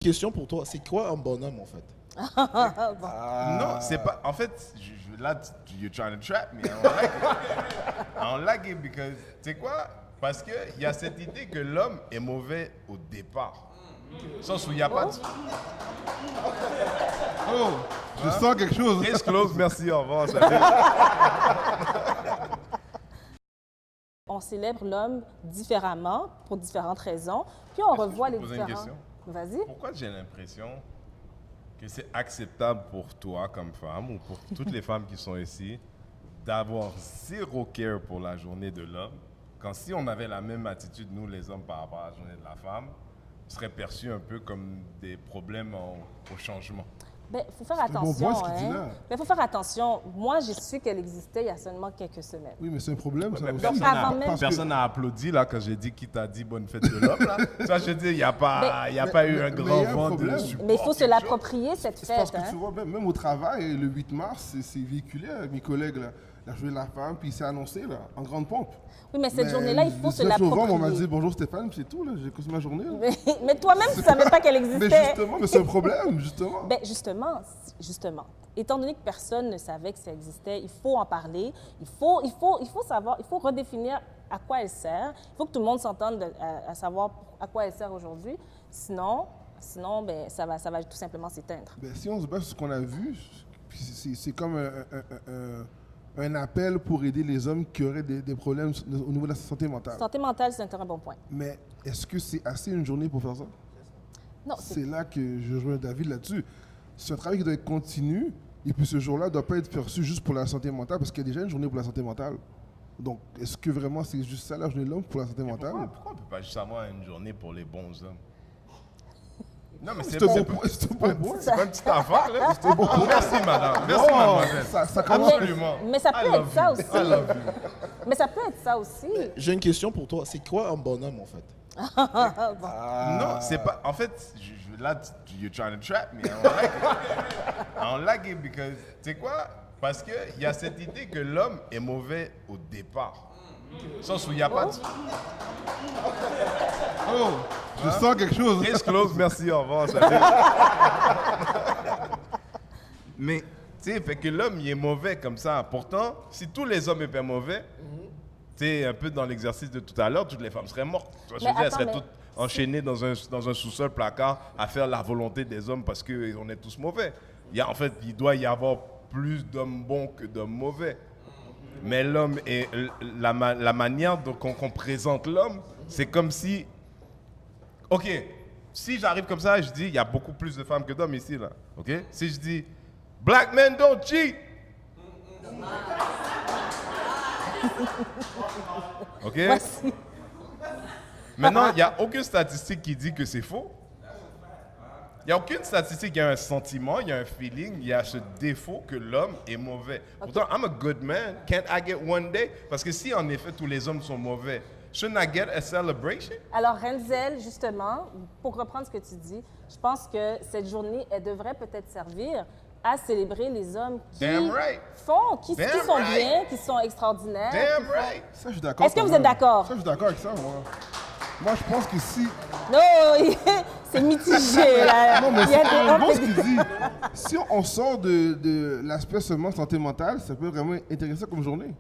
Question pour toi, c'est quoi un bonhomme en fait? Non, c'est pas. En fait, là, you're trying to trap me. I don't like it. I don't like it because, tu sais quoi? Parce qu'il y a cette idée que l'homme est mauvais au départ. Sens où il n'y a pas de. Oh, je sens quelque chose. Case close, merci, au revoir. Salut. On célèbre l'homme différemment pour différentes raisons, puis on revoit les poser une différents. question? Vas-y. Pourquoi j'ai l'impression que c'est acceptable pour toi comme femme ou pour toutes les femmes qui sont ici d'avoir zéro care pour la journée de l'homme, quand si on avait la même attitude, nous les hommes, par rapport à la journée de la femme, on serait perçu un peu comme des problèmes au changement. Ben, faut faire un bon point, attention. ce qu'il dit là. Ben, faut faire attention. Moi, j'ai su qu'elle existait il y a seulement quelques semaines. Oui, mais c'est un problème, ça aussi. Donc, avant même- Personne n'a applaudi là, quand j'ai dit qui t'a dit bonne fête de l'homme. Là. Ça, je dis, il n'y a pas, y a pas eu un mais grand y a un vent de problème. support. Mais il faut se quelque chose. l'approprier, cette C'est parce fête. que tu vois, même au travail, le 8 mars, c'est véhiculé avec mes collègues, là, la journée de la femme, puis c'est annoncé là, en grande pompe. Oui, mais cette Mais journée-là, il faut le se 19 novembre, on m'a l'approprier. dit bonjour Stéphane, puis c'est tout, là, j'ai commencé ma journée. Là. Mais toi-même, tu ne savais pas qu'elle Mais existait. justement, mais c'est un problème, justement. Ben, justement. Étant donné que personne ne savait que ça existait, il faut en parler. Il faut savoir, il faut redéfinir à quoi elle sert. Il faut que tout le monde s'entende à savoir à quoi elle sert aujourd'hui. Sinon, ben, ça va tout simplement s'éteindre. Ben, si on se base sur ce qu'on a vu, puis c'est comme un appel pour aider les hommes qui auraient des problèmes au niveau de la santé mentale. Santé mentale, c'est un très bon point. Mais est-ce que c'est assez une journée pour faire ça? Non, C'est là que je rejoins David là-dessus. C'est un travail qui doit être continu, et puis ce jour-là ne doit pas être perçu juste pour la santé mentale, parce qu'il y a déjà une journée pour la santé mentale. Donc, est-ce que vraiment c'est juste ça la journée de l'homme pour la santé mentale? Pourquoi on ne peut pas juste avoir une journée pour les bons hommes? Non, mais C'est un bon point, c'est un bon point. C'est pas une petite affaire, là. Merci, madame. Merci, Oh, mademoiselle. ça commence. Absolument. Mais ça I peut love être ça you. aussi. I love you. Mais ça peut être ça aussi. J'ai une question pour toi, c'est quoi un bonhomme en fait? Non, c'est pas. En fait, là, you're trying to trap me. I don't like it. I don't like it because, tu sais quoi? Parce qu'il y a cette idée que l'homme est mauvais au départ. Sens où il n'y a pas de. Oh, je sens quelque chose. Case close, merci, au revoir. Salut. Mais, tu sais, fait que l'homme, il est mauvais comme ça. Pourtant, si tous les hommes étaient mauvais, tu sais, un peu dans l'exercice de tout à l'heure, toutes les femmes seraient mortes. Tu vois, je veux dire, elles seraient toutes enchaînées dans un sous-sol placard à faire la volonté des hommes parce qu'on est tous mauvais. En fait, il doit y avoir plus d'hommes bons que d'hommes mauvais. Mais l'homme et la manière dont qu'on présente l'homme, c'est comme si. OK, si j'arrive comme ça, je dis il y a beaucoup plus de femmes que d'hommes ici, là. OK? Si je dis Black men don't cheat. OK? Voici. Maintenant, il n'y a aucune statistique qui dit que c'est faux. Il n'y a aucune statistique, il y a un sentiment, il y a un feeling, il y a ce défaut que l'homme est mauvais. Pourtant, I'm a good man. Can't I get one day? Parce que si en effet tous les hommes sont mauvais, shouldn't I get a celebration? Alors, Renzel, justement, pour reprendre ce que tu dis, je pense que cette journée, elle devrait peut-être servir à célébrer les hommes qui Damn right. font, qui Damn sont right. bien, qui sont extraordinaires. Damn qui font- right. Ça, je suis d'accord. Est-ce que quand vous êtes même. d'accord? Ça, je suis d'accord avec ça, moi. Moi, je pense que si. Non, c'est mitigé. Là. Non, mais Il y a c'est des un hommes bon et ce des- qu'il dit. Si on sort de l'aspect seulement santé mentale, ça peut vraiment intéresser comme journée.